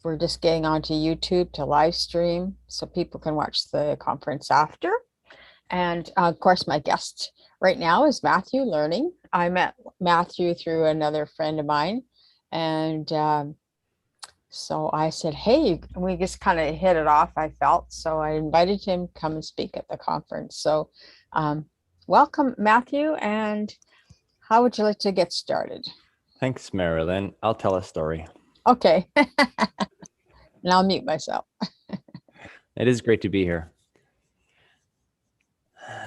we're just getting onto YouTube to live stream so people can watch the conference after. And of course, my guest right now is Matthew Learning. I met Matthew through another friend of mine. And so I said, hey, we just kind of hit it off, I felt. So I invited him to come and speak at the conference. So um, welcome, Matthew. And how would you like to get started? Thanks, Marilyn. I'll tell a story. Okay. And I'll mute myself. It is great to be here.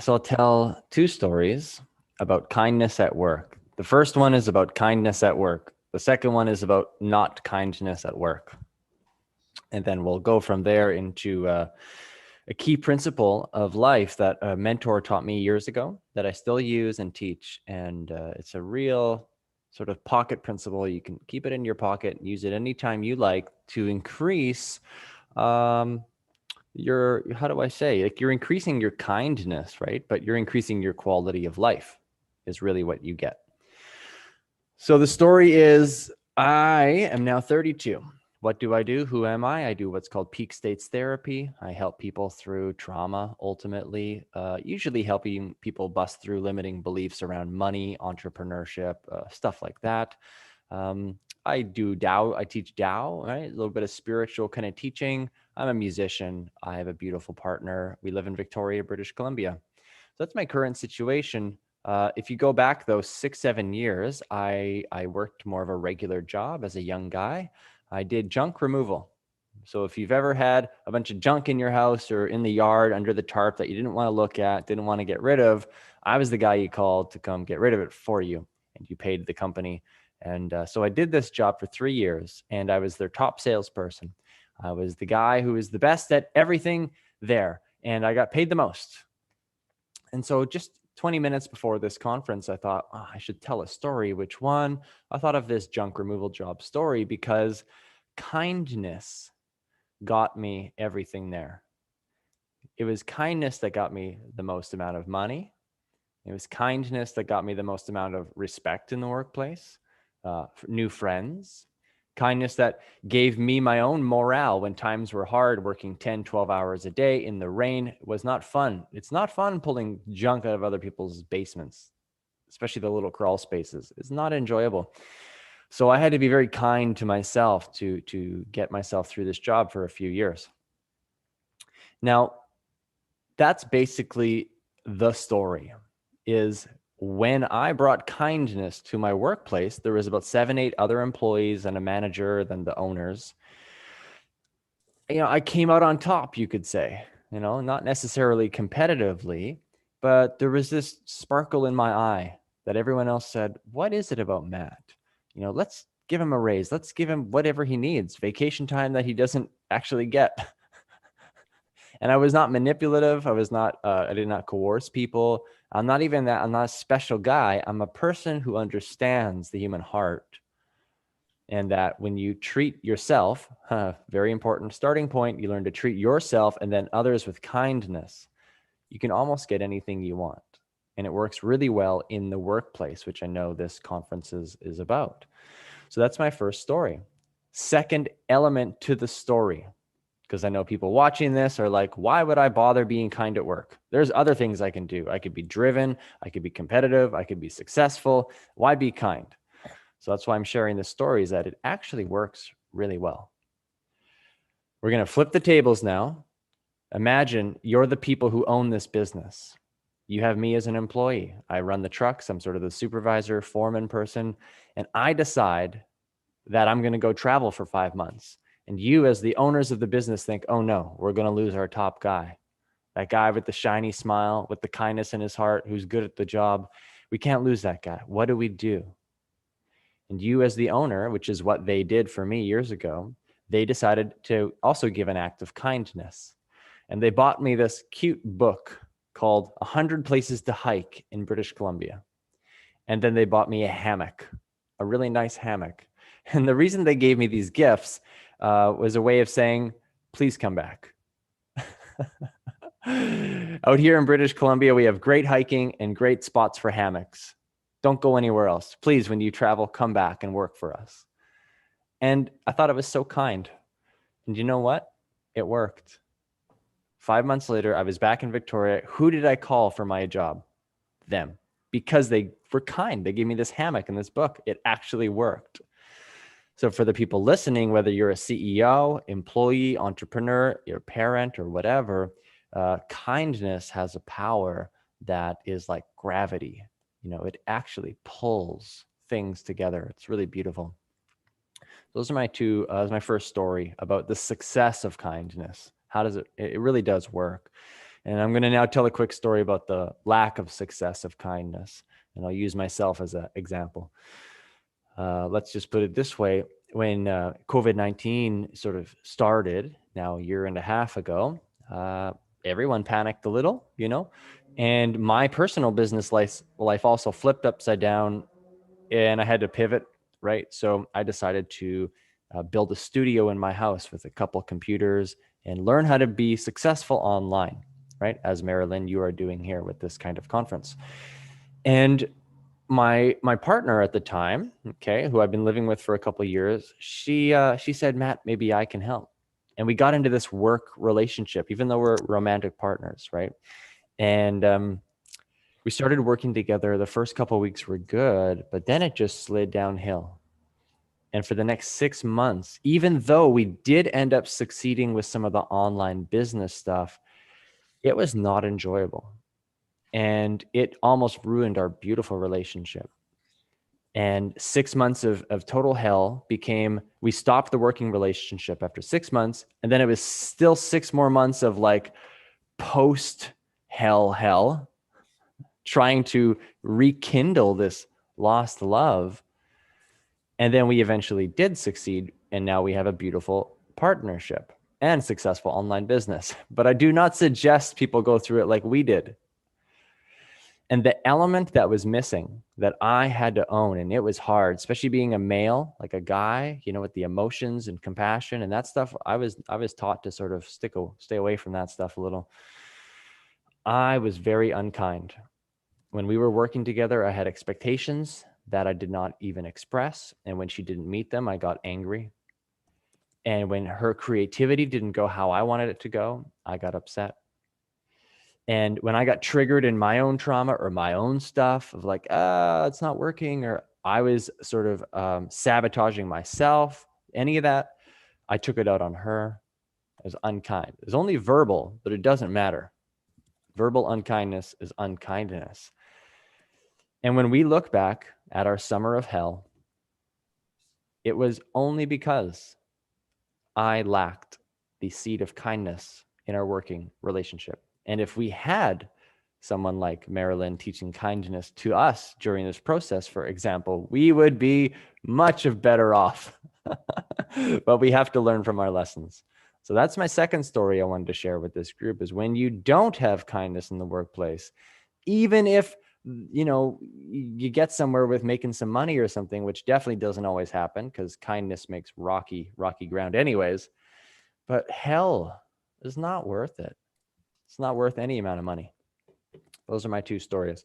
So I'll tell two stories about kindness at work. The first one is about kindness at work. The second one is about not kindness at work. And then we'll go from there into a key principle of life that a mentor taught me years ago that I still use and teach. And it's a real sort of pocket principle. You can keep it in your pocket and use it anytime you like to increase how do I say, like, you're increasing your kindness, right? But you're increasing your quality of life is really what you get. So the story is, I am now 32. What do I do? Who am I? I do what's called peak states therapy. I help people through trauma, ultimately, usually helping people bust through limiting beliefs around money, entrepreneurship, stuff like that. I do Tao. I teach Tao, right? A little bit of spiritual kind of teaching. I'm a musician. I have a beautiful partner. We live in Victoria, British Columbia. So that's my current situation. If you go back, though, 6-7 years, I worked more of a regular job as a young guy. I did junk removal. So if you've ever had a bunch of junk in your house or in the yard under the tarp that you didn't want to look at, didn't want to get rid of, I was the guy you called to come get rid of it for you, and you paid the company. And so I did this job for 3 years, and I was their top salesperson. I was the guy who was the best at everything there, and I got paid the most. And so just 20 minutes before this conference, I thought, oh, I should tell a story. Which one? I thought of this junk removal job story because kindness got me everything there. It was kindness that got me the most amount of money. It was kindness that got me the most amount of respect in the workplace, new friends, kindness that gave me my own morale when times were hard, working 10, 12 hours a day in the rain. It was not fun. It's not fun pulling junk out of other people's basements, especially the little crawl spaces. It's not enjoyable. So I had to be very kind to myself to get myself through this job for a few years. Now, that's basically the story. Is when I brought kindness to my workplace, there was about 7-8 other employees and a manager, then the owners. I came out on top, you could say, not necessarily competitively, but there was this sparkle in my eye that everyone else said, what is it about Matt? Let's give him a raise. Let's give him whatever he needs, vacation time that he doesn't actually get. And I was not manipulative. I did not coerce people. I'm not a special guy. I'm a person who understands the human heart. And that when you treat yourself, very important starting point, you learn to treat yourself and then others with kindness, you can almost get anything you want. And it works really well in the workplace, which I know this conference is about. So that's my first story. Second element to the story, because I know people watching this are like, why would I bother being kind at work? There's other things I can do. I could be driven. I could be competitive. I could be successful. Why be kind? So that's why I'm sharing this story, is that it actually works really well. We're going to flip the tables now. Imagine you're the people who own this business. You have me as an employee. I run the trucks. I'm sort of the supervisor, foreman person. And I decide that I'm going to go travel for 5 months. And you, as the owners of the business, think, oh no, we're going to lose our top guy. That guy with the shiny smile, with the kindness in his heart, who's good at the job. We can't lose that guy. What do we do? And you, as the owner, which is what they did for me years ago, they decided to also give an act of kindness. And they bought me this cute book called 100 Places to Hike in British Columbia. And then they bought me a hammock, a really nice hammock. And the reason they gave me these gifts was a way of saying, please come back. Out here in British Columbia, we have great hiking and great spots for hammocks. Don't go anywhere else. Please, when you travel, come back and work for us. And I thought it was so kind. And you know what? It worked. 5 months later, I was back in Victoria. Who did I call for my job? Them. Because they were kind. They gave me this hammock and this book. It actually worked. So for the people listening, whether you're a CEO, employee, entrepreneur, your parent, or whatever, kindness has a power that is like gravity. It actually pulls things together. It's really beautiful. Those are my two. That's my first story about the success of kindness. How does it? It really does work. And I'm going to now tell a quick story about the lack of success of kindness, and I'll use myself as an example. Let's just put it this way. When COVID-19 sort of started now a year and a half ago, everyone panicked a little, and my personal business life also flipped upside down, and I had to pivot, right? So I decided to build a studio in my house with a couple computers and learn how to be successful online, right? As Marilyn, you are doing here with this kind of conference. And my partner at the time, okay, who I've been living with for a couple of years, she said, Matt, maybe I can help. And we got into this work relationship, even though we're romantic partners, right? And we started working together. The first couple of weeks were good, but then it just slid downhill. And for the next 6 months, even though we did end up succeeding with some of the online business stuff, it was not enjoyable. And it almost ruined our beautiful relationship. And 6 months of total hell became, we stopped the working relationship after 6 months. And then it was still 6 more months of like post hell, trying to rekindle this lost love. And then we eventually did succeed. And now we have a beautiful partnership and successful online business. But I do not suggest people go through it like we did. And the element that was missing that I had to own, and it was hard, especially being a male, like a guy, with the emotions and compassion and that stuff. I was taught to sort of stay away from that stuff a little. I was very unkind. When we were working together, I had expectations that I did not even express. And when she didn't meet them, I got angry. And when her creativity didn't go how I wanted it to go, I got upset. And when I got triggered in my own trauma or my own stuff of like, it's not working, or I was sort of sabotaging myself, any of that, I took it out on her. It was unkind. It was only verbal, but it doesn't matter. Verbal unkindness is unkindness. And when we look back at our summer of hell, it was only because I lacked the seed of kindness in our working relationship. And if we had someone like Marilyn teaching kindness to us during this process, for example, we would be much better off. But we have to learn from our lessons. So that's my second story I wanted to share with this group, is when you don't have kindness in the workplace, even if you get somewhere with making some money or something, which definitely doesn't always happen because kindness makes rocky ground anyways. But hell is not worth it. It's not worth any amount of money. Those are my two stories.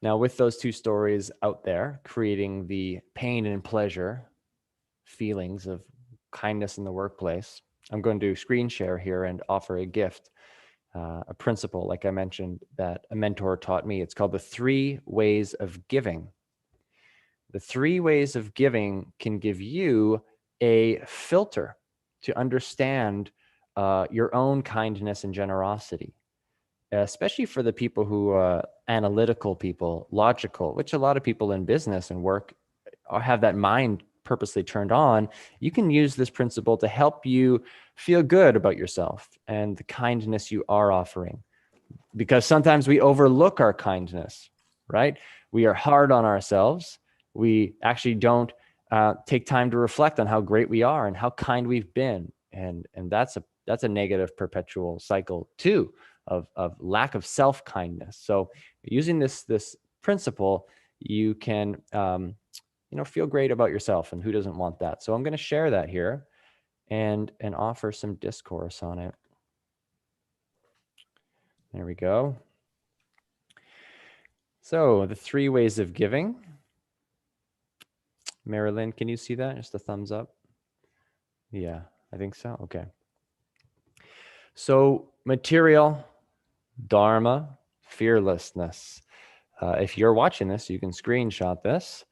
Now, with those two stories out there, creating the pain and pleasure feelings of kindness in the workplace, I'm going to screen share here and offer a gift, a principle, like I mentioned, that a mentor taught me. It's called the 3 ways of giving. The 3 ways of giving can give you a filter to understand your own kindness and generosity, especially for the people who are analytical people, logical, which a lot of people in business and work have that mind purposely turned on. You can use this principle to help you feel good about yourself and the kindness you are offering. Because sometimes we overlook our kindness, right? We are hard on ourselves. We actually don't take time to reflect on how great we are and how kind we've been. And that's a negative perpetual cycle too, of lack of self-kindness. So using this principle, you can feel great about yourself, and who doesn't want that? So I'm going to share that here and offer some discourse on it. There we go. So the 3 ways of giving. Marilyn, can you see that? Just a thumbs up. Yeah. I think so. Okay. So material, dharma, fearlessness. If you're watching this, you can screenshot this,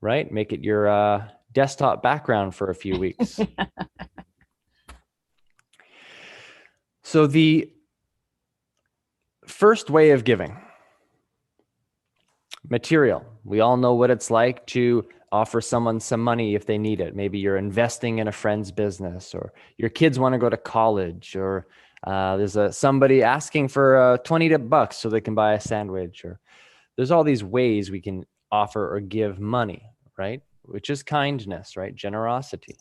right? Make it your desktop background for a few weeks. So the first way of giving, material. We all know what it's like to offer someone some money if they need it. Maybe you're investing in a friend's business, or your kids want to go to college, or there's somebody asking for $20 so they can buy a sandwich, or there's all these ways we can offer or give money, right? Which is kindness, right? Generosity.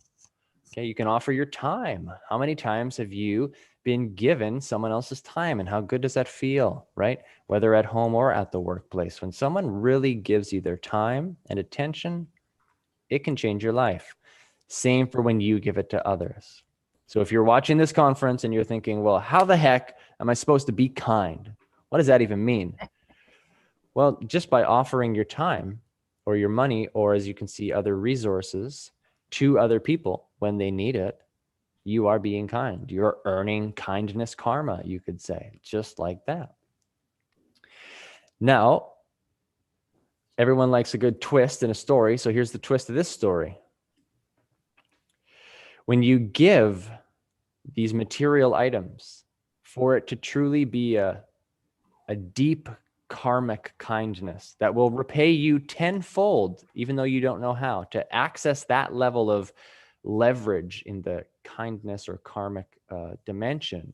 Okay, you can offer your time. How many times have you been given someone else's time, and how good does that feel, right? Whether at home or at the workplace. When someone really gives you their time and attention, it can change your life. Same for when you give it to others. So if you're watching this conference and you're thinking, well, how the heck am I supposed to be kind? What does that even mean? Well, just by offering your time or your money, or as you can see, other resources to other people when they need it, you are being kind. You're earning kindness karma, you could say, just like that. Now, everyone likes a good twist in a story. So here's the twist of this story. When you give these material items, for it to truly be a deep karmic kindness that will repay you tenfold, even though you don't know how, to access that level of leverage in the kindness or karmic dimension,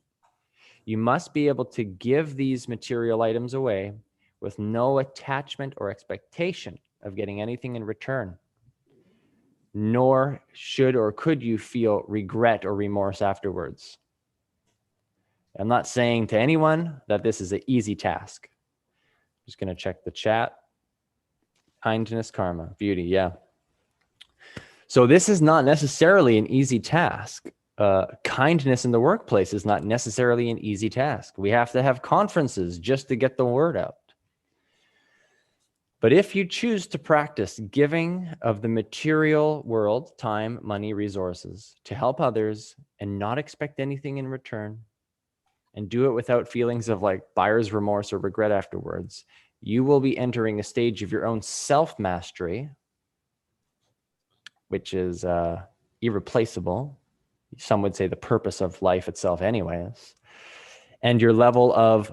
you must be able to give these material items away with no attachment or expectation of getting anything in return. Nor should or could you feel regret or remorse afterwards. I'm not saying to anyone that this is an easy task. I'm just going to check the chat. Kindness, karma, beauty, yeah. So this is not necessarily an easy task. Kindness in the workplace is not necessarily an easy task. We have to have conferences just to get the word out. But if you choose to practice giving of the material world, time, money, resources, to help others and not expect anything in return, and do it without feelings of like buyer's remorse or regret afterwards, you will be entering a stage of your own self-mastery, which is irreplaceable. Some would say the purpose of life itself anyways. And your level of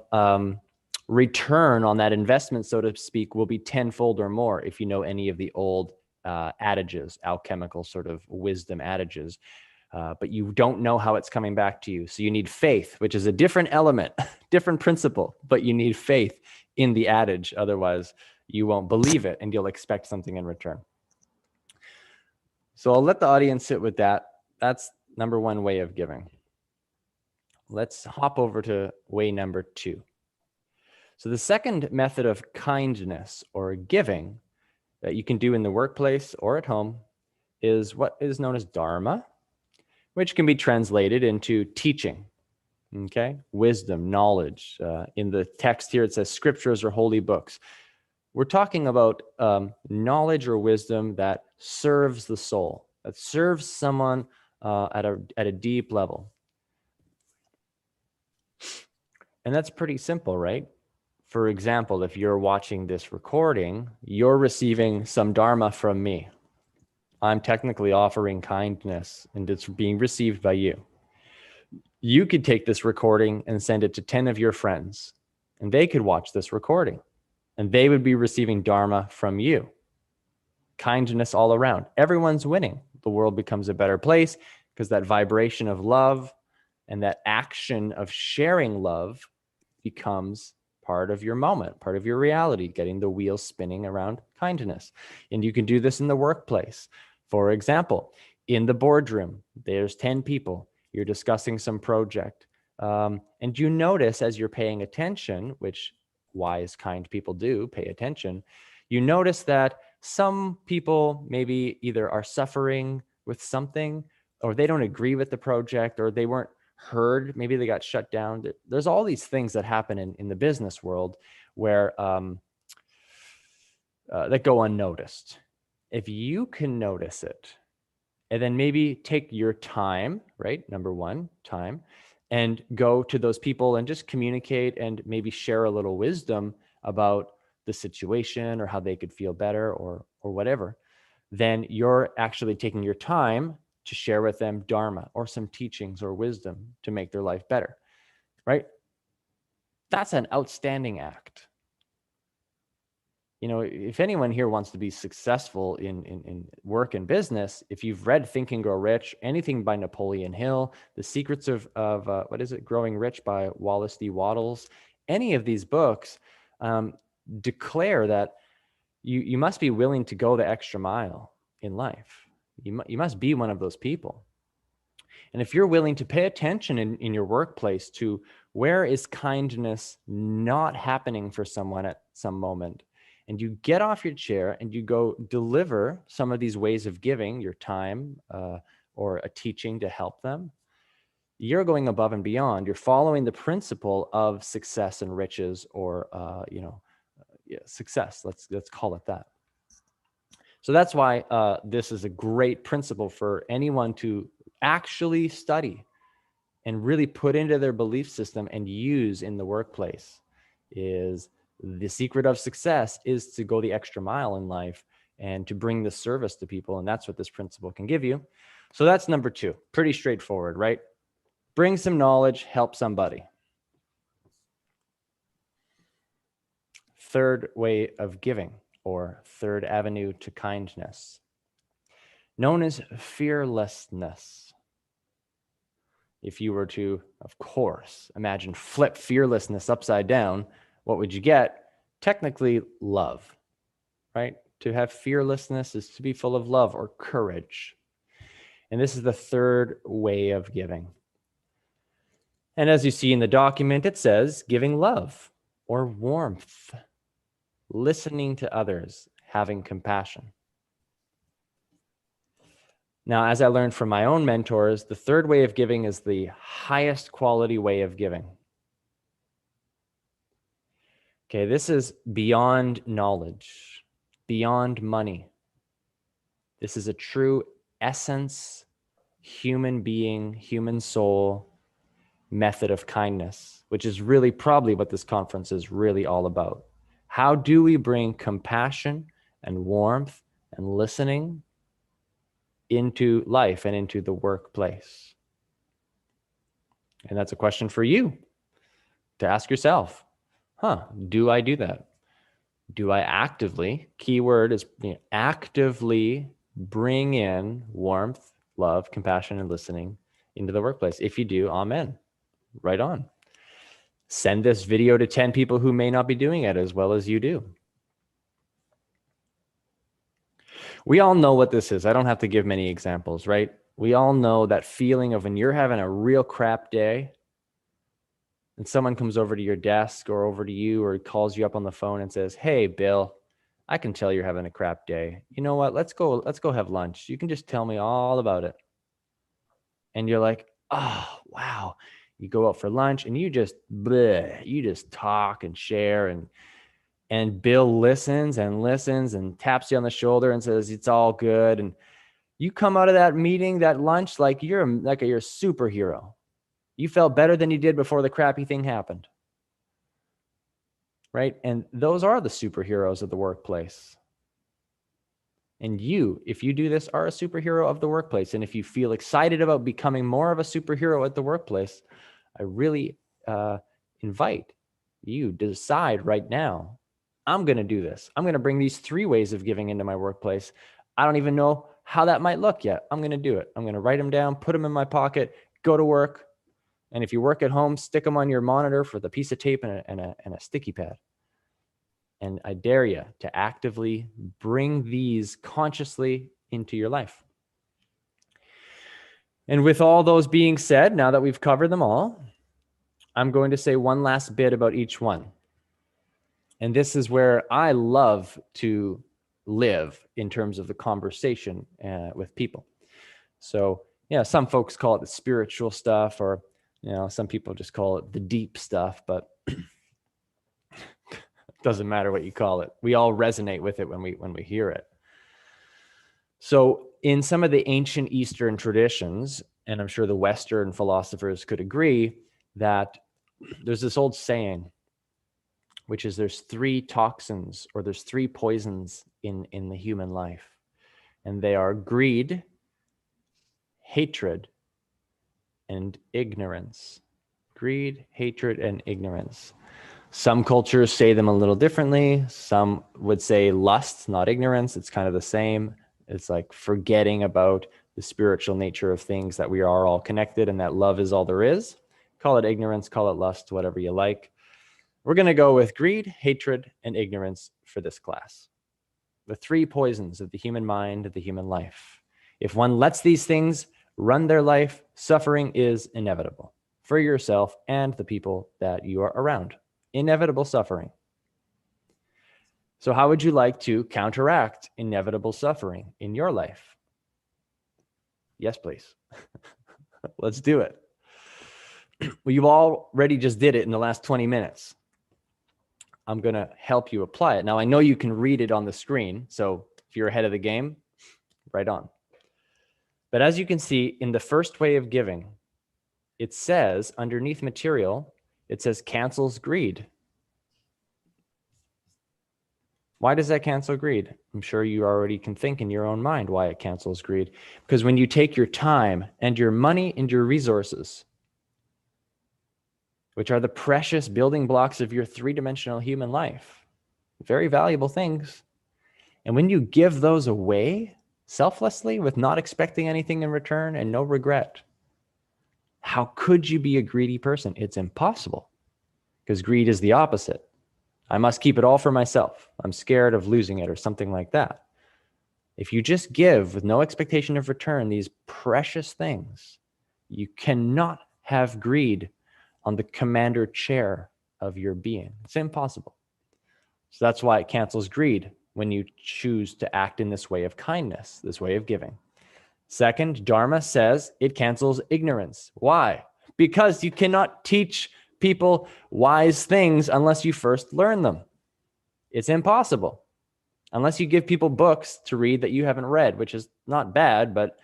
return on that investment, so to speak, will be tenfold or more if you know any of the old adages, alchemical sort of wisdom adages. But you don't know how it's coming back to you. So you need faith, which is a different element, different principle, but you need faith in the adage. Otherwise, you won't believe it and you'll expect something in return. So I'll let the audience sit with that. That's number one way of giving. Let's hop over to way number two. So the second method of kindness or giving that you can do in the workplace or at home is what is known as dharma, which can be translated into teaching, okay? Wisdom, knowledge. In the text here, it says scriptures or holy books. We're talking about knowledge or wisdom that serves the soul, that serves someone at a deep level. And that's pretty simple, right? For example, if you're watching this recording, you're receiving some dharma from me. I'm technically offering kindness, and it's being received by you. You could take this recording and send it to 10 of your friends, and they could watch this recording, and they would be receiving dharma from you. Kindness all around. Everyone's winning. The world becomes a better place because that vibration of love and that action of sharing love becomes part of your moment, part of your reality, getting the wheels spinning around kindness. And you can do this in the workplace. For example, in the boardroom, there's 10 people. You're discussing some project. And you notice as you're paying attention, which wise, kind people do pay attention, you notice that some people maybe either are suffering with something, or they don't agree with the project, or they weren't heard. Maybe they got shut down. There's all these things that happen in the business world where that go unnoticed. If you can notice it And then maybe take your time, right? Number one, time, and go to those people and just communicate and maybe share a little wisdom about the situation or how they could feel better or whatever. Then you're actually taking your time to share with them dharma or some teachings or wisdom to make their life better, right? That's an outstanding act. You know, if anyone here wants to be successful in work and business, if you've read Think and Grow Rich, anything by Napoleon Hill, The Secrets of what is it, Growing Rich by Wallace D. Wattles, any of these books declare that you must be willing to go the extra mile in life. You must be one of those people. And if you're willing to pay attention in your workplace to where is kindness not happening for someone at some moment, and you get off your chair and you go deliver some of these ways of giving your time or a teaching to help them, you're going above and beyond. You're following the principle of success and riches, or success. Let's call it that. So that's why this is a great principle for anyone to actually study and really put into their belief system and use in the workplace. Is the secret of success is to go the extra mile in life and to bring the service to people. And that's what this principle can give you. So that's number two. Pretty straightforward, right? Bring some knowledge, help somebody. Third way of giving, or third avenue to kindness, known as fearlessness. If you were to, of course, imagine flip fearlessness upside down, what would you get? Technically, love, right? To have fearlessness is to be full of love or courage. And this is the third way of giving. And as you see in the document, it says giving love or warmth, listening to others, having compassion. Now, as I learned from my own mentors, the third way of giving is the highest quality way of giving. Okay, this is beyond knowledge, beyond money. This is a true essence, human being, human soul method of kindness, which is really probably what this conference is really all about. How do we bring compassion and warmth and listening into life and into the workplace? And that's a question for you to ask yourself. Do I do that? Do I actively, keyword is actively bring in warmth, love, compassion, and listening into the workplace? If you do, amen. Right on. Send this video to 10 people who may not be doing it as well as you do. We all know what this is. I don't have to give many examples, right? We all know that feeling of when you're having a real crap day and someone comes over to your desk or over to you or calls you up on the phone and says, "Hey, Bill, I can tell you're having a crap day. You know what? Let's go have lunch. You can just tell me all about it." And you're like, "Oh, wow." You go out for lunch and you just talk and share, and Bill listens and taps you on the shoulder and says, "It's all good." And you come out of that meeting, that lunch, like you're a superhero. You felt better than you did before the crappy thing happened. Right? And those are the superheroes of the workplace. And you, if you do this, are a superhero of the workplace. And if you feel excited about becoming more of a superhero at the workplace, I really invite you to decide right now, I'm going to do this. I'm going to bring these 3 ways of giving into my workplace. I don't even know how that might look yet. I'm going to do it. I'm going to write them down, put them in my pocket, go to work. And if you work at home, stick them on your monitor with a piece of tape and a sticky pad. And I dare you to actively bring these consciously into your life. And with all those being said, now that we've covered them all, I'm going to say one last bit about each one. And this is where I love to live in terms of the conversation with people. So, some folks call it the spiritual stuff, or, some people just call it the deep stuff, but doesn't matter what you call it. We all resonate with it when we hear it. So in some of the ancient Eastern traditions, and I'm sure the Western philosophers could agree, that there's this old saying, which is there's three toxins or there's three poisons in the human life. And they are greed, hatred, and ignorance. Greed, hatred, and ignorance. Some cultures say them a little differently. Some would say lust, not ignorance. It's kind of the same. It's like forgetting about the spiritual nature of things, that we are all connected and that love is all there is. Call it ignorance, call it lust, whatever you like. We're going to go with greed, hatred, and ignorance for this class. The three poisons of the human mind, of the human life. If one lets these things run their life, suffering is inevitable for yourself and the people that you are around. Inevitable suffering. So how would you like to counteract inevitable suffering in your life? Yes, please. Let's do it. Well, you've already just did it in the last 20 minutes. I'm going to help you apply it. Now, I know you can read it on the screen, so if you're ahead of the game, right on. But as you can see, in the first way of giving, it says underneath material, it says cancels greed. Why does that cancel greed? I'm sure you already can think in your own mind why it cancels greed. Because when you take your time and your money and your resources, which are the precious building blocks of your three-dimensional human life, very valuable things, and when you give those away selflessly with not expecting anything in return and no regret, how could you be a greedy person? It's impossible, because greed is the opposite. I must keep it all for myself. I'm scared of losing it or something like that. If you just give with no expectation of return these precious things, you cannot have greed on the commander chair of your being. It's impossible. So that's why it cancels greed when you choose to act in this way of kindness, this way of giving. Second, Dharma says it cancels ignorance. Why? Because you cannot teach people wise things unless you first learn them. It's impossible. Unless you give people books to read that you haven't read, which is not bad, but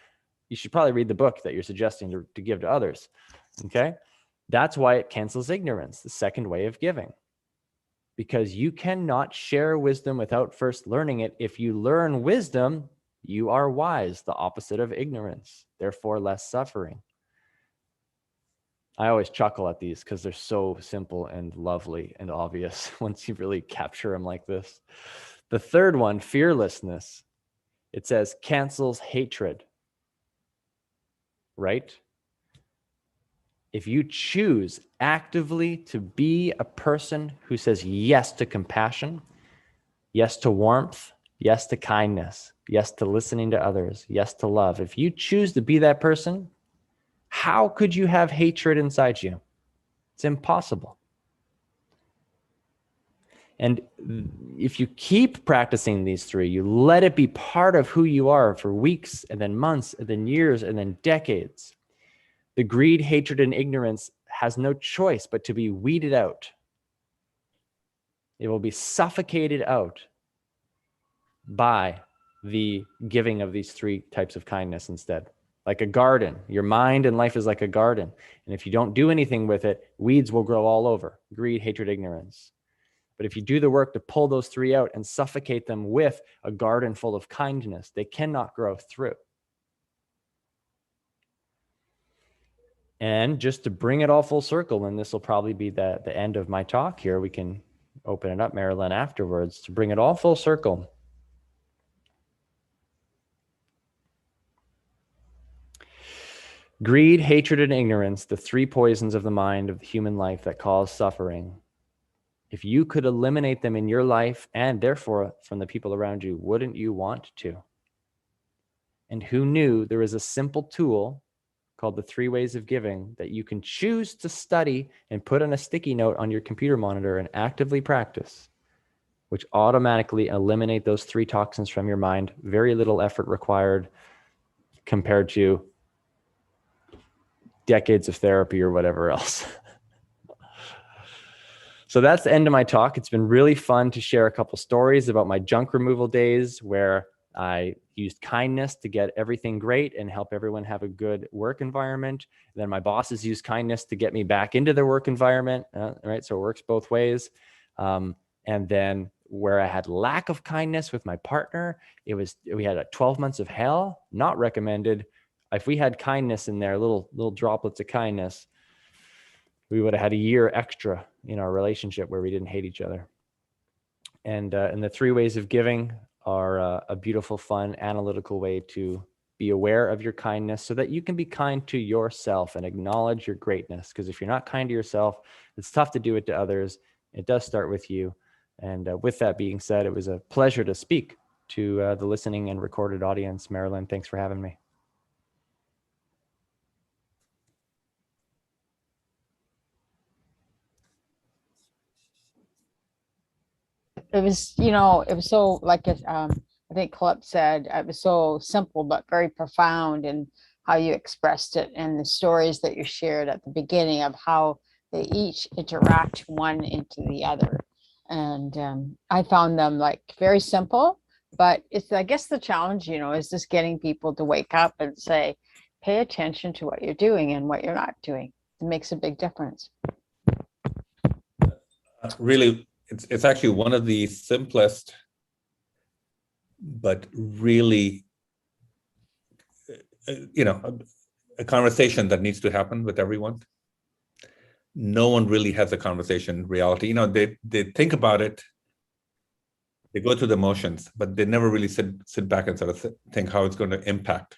you should probably read the book that you're suggesting to give to others. Okay? That's why it cancels ignorance, the second way of giving. Because you cannot share wisdom without first learning it. If you learn wisdom, you are wise, the opposite of ignorance, therefore less suffering. I always chuckle at these because they're so simple and lovely and obvious once you really capture them like this. The third one, fearlessness, it says cancels hatred, right? If you choose actively to be a person who says yes to compassion, yes to warmth, yes to kindness, yes to listening to others, yes to love, if you choose to be that person, how could you have hatred inside you? It's impossible. And if you keep practicing these three, you let it be part of who you are for weeks and then months and then years and then decades, the greed, hatred, and ignorance has no choice but to be weeded out. It will be suffocated out by the giving of these three types of kindness instead. Like a garden, your mind and life is like a garden. And if you don't do anything with it, weeds will grow all over. Greed, hatred, ignorance. But if you do the work to pull those three out and suffocate them with a garden full of kindness, they cannot grow through. And just to bring it all full circle, and this will probably be the end of my talk here, we can open it up, Marilyn, afterwards, to bring it all full circle. Greed, hatred, and ignorance, the three poisons of the mind of the human life that cause suffering. If you could eliminate them in your life and therefore from the people around you, wouldn't you want to? And who knew there is a simple tool called the 3 ways of giving that you can choose to study and put on a sticky note on your computer monitor and actively practice, which automatically eliminate those 3 toxins from your mind. Very little effort required compared to decades of therapy or whatever else. So that's the end of my talk. It's been really fun to share a couple stories about my junk removal days where I used kindness to get everything great and help everyone have a good work environment. Then my bosses used kindness to get me back into their work environment, right? So it works both ways. And then where I had lack of kindness with my partner, we had 12 months of hell, not recommended. If we had kindness in there, little droplets of kindness, we would have had a year extra in our relationship where we didn't hate each other. And the 3 ways of giving are a beautiful, fun, analytical way to be aware of your kindness so that you can be kind to yourself and acknowledge your greatness. Because if you're not kind to yourself, it's tough to do it to others. It does start with you. And with that being said, it was a pleasure to speak to the listening and recorded audience. Marilyn, thanks for having me. It was, it was so like I think Club said, it was so simple but very profound in how you expressed it and the stories that you shared at the beginning of how they each interact one into the other. And I found them like very simple, but it's, I guess the challenge, is just getting people to wake up and say, pay attention to what you're doing and what you're not doing. It makes a big difference. Really, it's actually one of the simplest, but really, a conversation that needs to happen with everyone. No one really has a conversation in reality. They think about it, they go through the motions, but they never really sit back and sort of think how it's going to impact